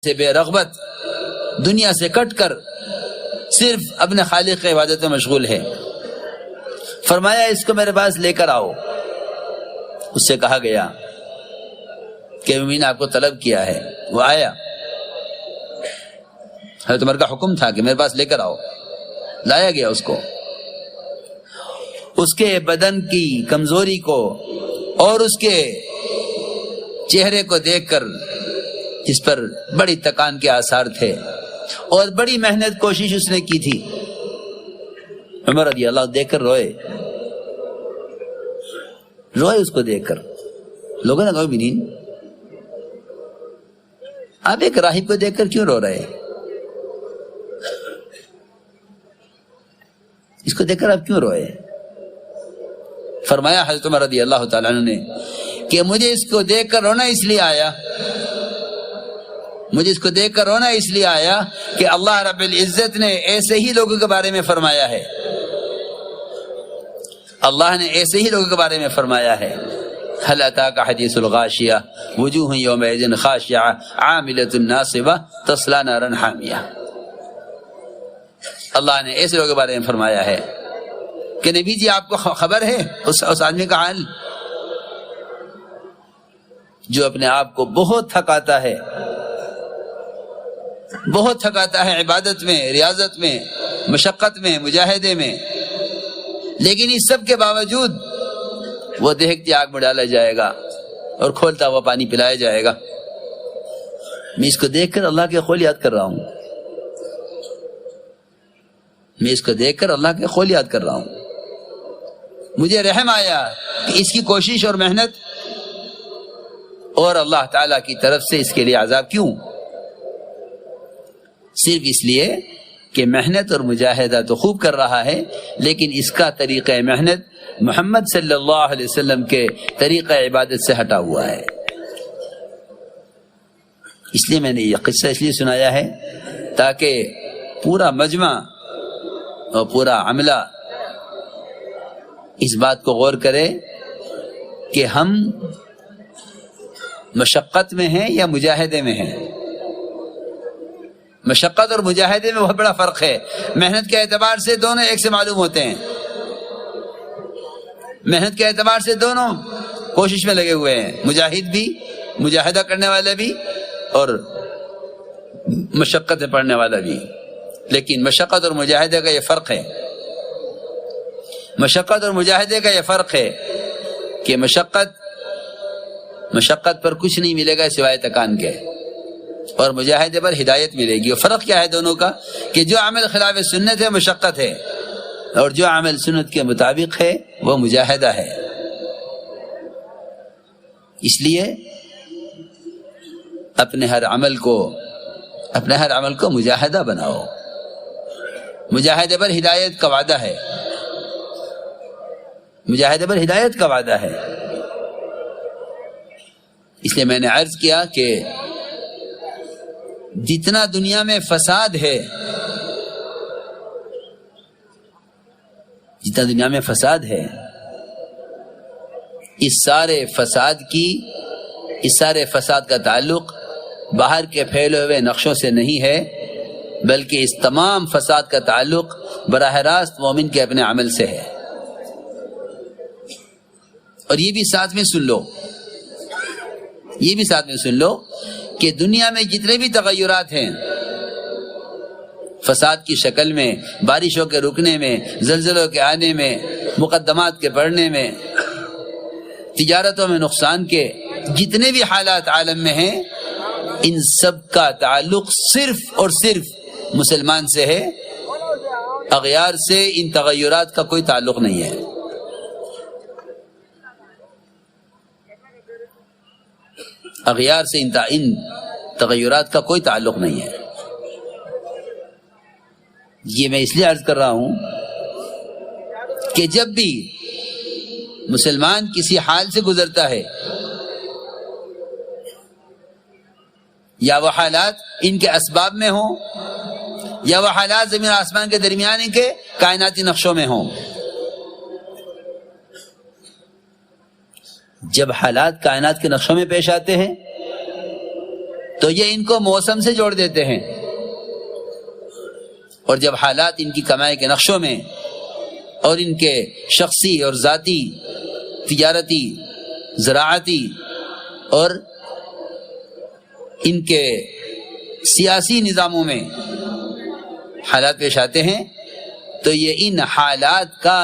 سے بے رغبت دنیا سے کٹ کر صرف اپنے خالق کی عبادت میں مشغول ہے. فرمایا اس کو میرے پاس لے کر آؤ. اس سے کہا گیا کہ میں نے آپ کو طلب کیا ہے. وہ آیا. حضرت عمر کا حکم تھا کہ میرے پاس لے کر آؤ. لایا گیا اس کو. اس کے بدن کی کمزوری کو اور اس کے چہرے کو دیکھ کر اس پر بڑی تکان کے آثار تھے اور بڑی محنت کوشش اس نے کی تھی. عمر رضی اللہ دیکھ کر روئے اس کو دیکھ کر. لوگوں نے کہا بھی نہیں, آپ ایک راہب کو دیکھ کر کیوں رو رہے, اس کو دیکھ کر آپ کیوں روئے؟ فرمایا حضرت عمر رضی اللہ تعالیٰ عنہ نے کہ مجھے اس کو دیکھ کر رونا اس لیے آیا, مجھے اس کو دیکھ کر رونا اس لیے آیا کہ اللہ رب العزت نے ایسے ہی لوگوں کے بارے میں فرمایا ہے. اللہ نے ایسے ہی لوگوں کے بارے میں فرمایا ہے. هل اتاك حدیث الغاشیہ وجوہ یومئذ خاشعہ عاملۃ ناصبہ تصلی نارا حامیہ. اللہ نے ایسے لوگوں کے بارے میں فرمایا ہے کہ نبی جی آپ کو خبر ہے اس آدمی کا حال جو اپنے آپ کو بہت تھکاتا ہے, بہت تھکاتا ہے عبادت میں, ریاضت میں, مشقت میں, مجاہدے میں, لیکن اس سب کے باوجود وہ دیکھتی آگ میں ڈالا جائے گا اور کھولتا ہوا پانی پلایا جائے گا. میں اس کو دیکھ کر اللہ کے قول یاد کر رہا ہوں, میں اس کو دیکھ کر اللہ کے قول یاد کر رہا ہوں. مجھے رحم آیا کہ اس کی کوشش اور محنت اور اللہ تعالیٰ کی طرف سے اس کے لیے عذاب کیوں؟ صرف اس لیے کہ محنت اور مجاہدہ تو خوب کر رہا ہے لیکن اس کا طریقہ محنت محمد صلی اللہ علیہ وسلم کے طریقہ عبادت سے ہٹا ہوا ہے. اس لیے میں نے یہ قصہ اس لیے سنایا ہے تاکہ پورا مجمع اور پورا عملہ اس بات کو غور کرے کہ ہم مشقت میں ہیں یا مجاہدے میں ہیں. مشقت اور مجاہدے میں بہت بڑا فرق ہے. محنت کے اعتبار سے دونوں ایک سے معلوم ہوتے ہیں, محنت کے اعتبار سے دونوں کوشش میں لگے ہوئے ہیں, مجاہد بھی, مجاہدہ کرنے والا بھی اور مشقت میں پڑھنے والا بھی. لیکن مشقت اور مجاہدے کا یہ فرق ہے, مشقت اور مجاہدے کا یہ فرق ہے کہ مشقت پر کچھ نہیں ملے گا سوائے تکان کے, اور مجاہدے پر ہدایت ملے گی. اور فرق کیا ہے دونوں کا کہ جو عمل خلاف سنت ہے مشقت ہے اور جو عمل سنت کے مطابق ہے وہ مجاہدہ ہے. اس لیے اپنے ہر عمل کو مجاہدہ بناؤ. مجاہدے پر ہدایت کا وعدہ ہے, مجاہدے پر ہدایت کا وعدہ ہے. اس لیے میں نے عرض کیا کہ جتنا دنیا میں فساد ہے, جتنا دنیا میں فساد ہے, اس سارے فساد کا تعلق باہر کے پھیلے ہوئے نقشوں سے نہیں ہے بلکہ اس تمام فساد کا تعلق براہ راست مومن کے اپنے عمل سے ہے. اور یہ بھی ساتھ میں سن لو کہ دنیا میں جتنے بھی تغیرات ہیں فساد کی شکل میں, بارشوں کے رکنے میں, زلزلوں کے آنے میں, مقدمات کے بڑھنے میں, تجارتوں میں نقصان کے, جتنے بھی حالات عالم میں ہیں ان سب کا تعلق صرف اور صرف مسلمان سے ہے. اغیار سے ان تغیرات کا کوئی تعلق نہیں ہے. اغیار سے ان تغیرات کا کوئی تعلق نہیں ہے. یہ میں اس لیے عرض کر رہا ہوں کہ جب بھی مسلمان کسی حال سے گزرتا ہے یا وہ حالات ان کے اسباب میں ہوں یا وہ حالات زمین آسمان کے درمیان ان کے کائناتی نقشوں میں ہوں, جب حالات کائنات کے نقشوں میں پیش آتے ہیں تو یہ ان کو موسم سے جوڑ دیتے ہیں، اور جب حالات ان کی کمائی کے نقشوں میں اور ان کے شخصی اور ذاتی، تجارتی، زراعتی اور ان کے سیاسی نظاموں میں حالات پیش آتے ہیں، تو یہ ان حالات کا